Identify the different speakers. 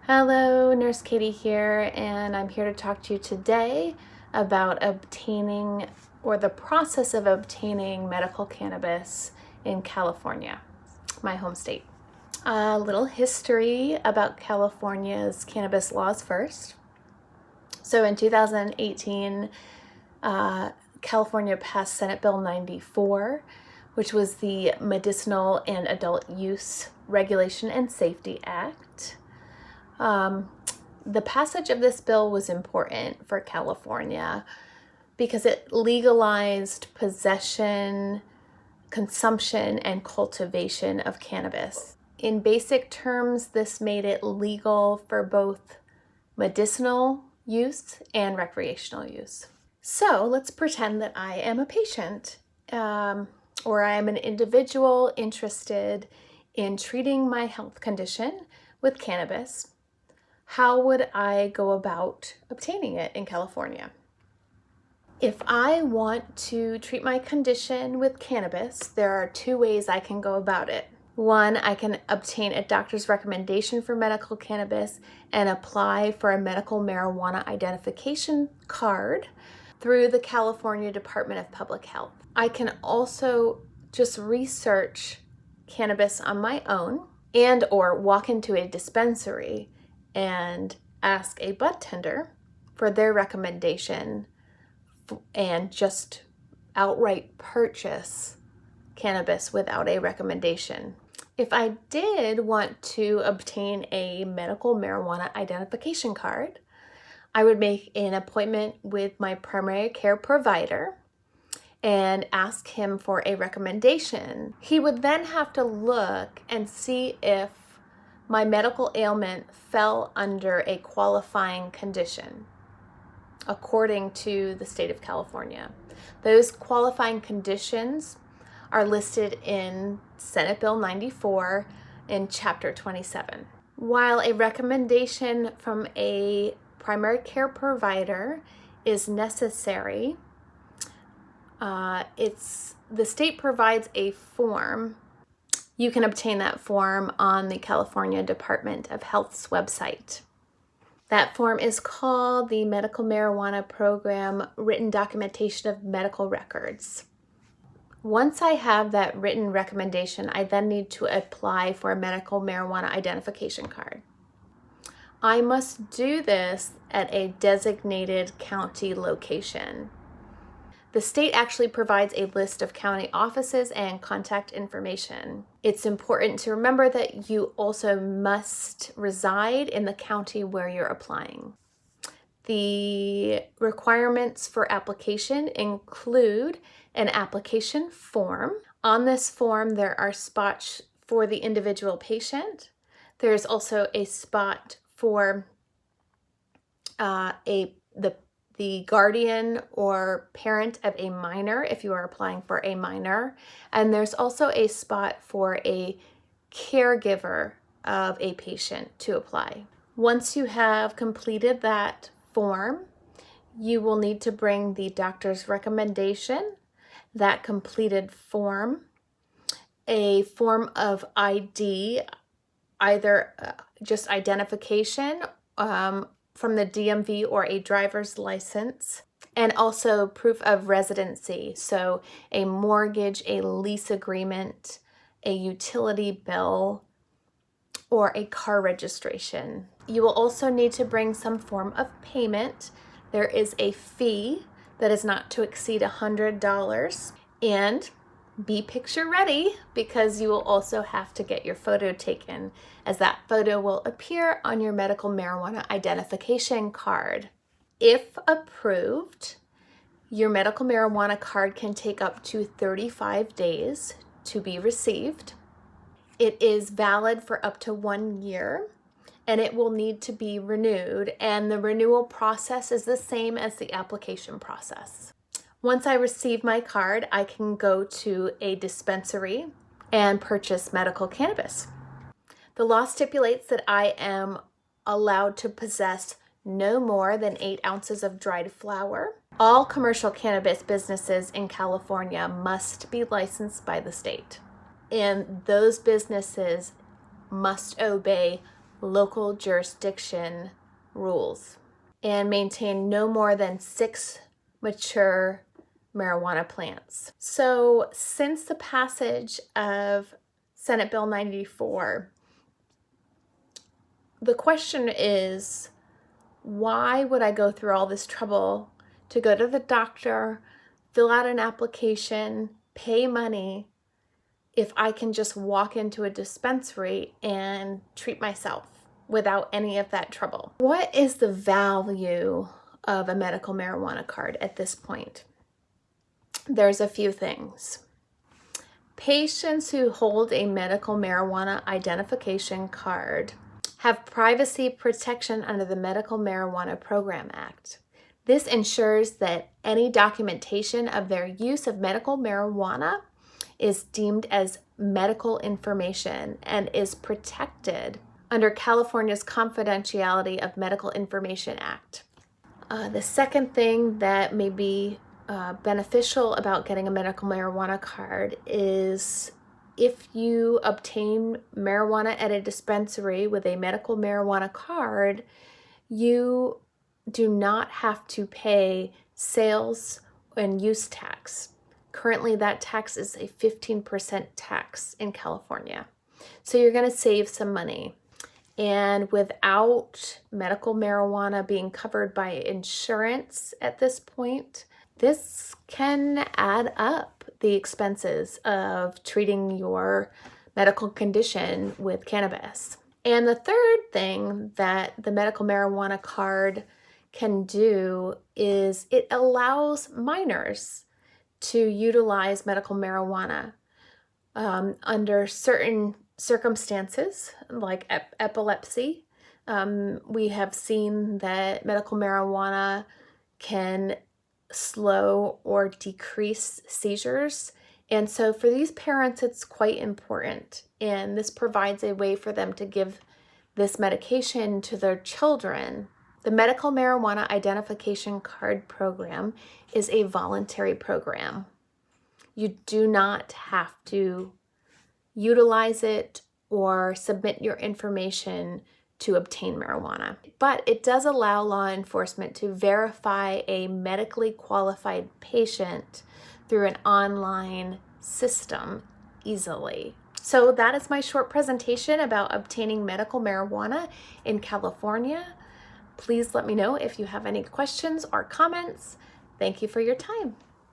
Speaker 1: Hello, Nurse Katie here, and I'm here to talk to you today about obtaining or the process of obtaining medical cannabis in California, my home state. A little history about California's cannabis laws first. So in 2018, California passed Senate Bill 94, which was the Medicinal and Adult Use Regulation and Safety Act. The passage of this bill was important for California because it legalized possession, consumption, and cultivation of cannabis. In basic terms, this made it legal for both medicinal use and recreational use. So let's pretend that I am a patient or I am an individual interested in treating my health condition with cannabis. How would I go about obtaining it in California? If I want to treat my condition with cannabis, there are two ways I can go about it. One, I can obtain a doctor's recommendation for medical cannabis and apply for a medical marijuana identification card through the California Department of Public Health. I can also just research cannabis on my own and or walk into a dispensary and ask a bud tender for their recommendation and just outright purchase cannabis without a recommendation. If I did want to obtain a medical marijuana identification card, I would make an appointment with my primary care provider and ask him for a recommendation. He would then have to look and see if my medical ailment fell under a qualifying condition according to the state of California. Those qualifying conditions are listed in Senate Bill 94 in Chapter 27. While a recommendation from a primary care provider is necessary, the state provides a form. You can obtain that form on the California Department of Health's website. That form is called the Medical Marijuana Program Written Documentation of Medical Records. Once I have that written recommendation, I then need to apply for a medical marijuana identification card. I must do this at a designated county location. The state actually provides a list of county offices and contact information. It's important to remember that you also must reside in the county where you're applying. The requirements for application include an application form. On this form, there are spots for the individual patient. There's also a spot for the guardian or parent of a minor if you are applying for a minor. And there's also a spot for a caregiver of a patient to apply. Once you have completed that form, you will need to bring the doctor's recommendation, that completed form, a form of ID, either just identification from the DMV or a driver's license, and also proof of residency. So a mortgage, a lease agreement, a utility bill, or a car registration. You will also need to bring some form of payment. There is a fee that is not to exceed $100. And be picture ready because you will also have to get your photo taken, as that photo will appear on your medical marijuana identification card. If approved, your medical marijuana card can take up to 35 days to be received. It is valid for up to 1 year and it will need to be renewed, and the renewal process is the same as the application process. Once I receive my card, I can go to a dispensary and purchase medical cannabis. The law stipulates that I am allowed to possess no more than 8 ounces of dried flower. All commercial cannabis businesses in California must be licensed by the state, and those businesses must obey local jurisdiction rules and maintain no more than 6 mature marijuana plants. So since the passage of Senate Bill 94, the question is, why would I go through all this trouble to go to the doctor, fill out an application, pay money, if I can just walk into a dispensary and treat myself without any of that trouble? What is the value of a medical marijuana card at this point? There's a few things. Patients who hold a medical marijuana identification card have privacy protection under the Medical Marijuana Program Act. This ensures that any documentation of their use of medical marijuana is deemed as medical information and is protected under California's Confidentiality of Medical Information Act. The second thing that may be beneficial about getting a medical marijuana card is if you obtain marijuana at a dispensary with a medical marijuana card, you do not have to pay sales and use tax. Currently, that tax is a 15% tax in California. So you're going to save some money. And without medical marijuana being covered by insurance at this point, this can add up the expenses of treating your medical condition with cannabis. And the third thing that the medical marijuana card can do is it allows minors to utilize medical marijuana under certain circumstances, like epilepsy. We have seen that medical marijuana can slow or decrease seizures. And so for these parents, it's quite important. And this provides a way for them to give this medication to their children. The Medical Marijuana Identification Card program is a voluntary program. You do not have to utilize it or submit your information to obtain marijuana. But it does allow law enforcement to verify a medically qualified patient through an online system easily. So that is my short presentation about obtaining medical marijuana in California. Please let me know if you have any questions or comments. Thank you for your time.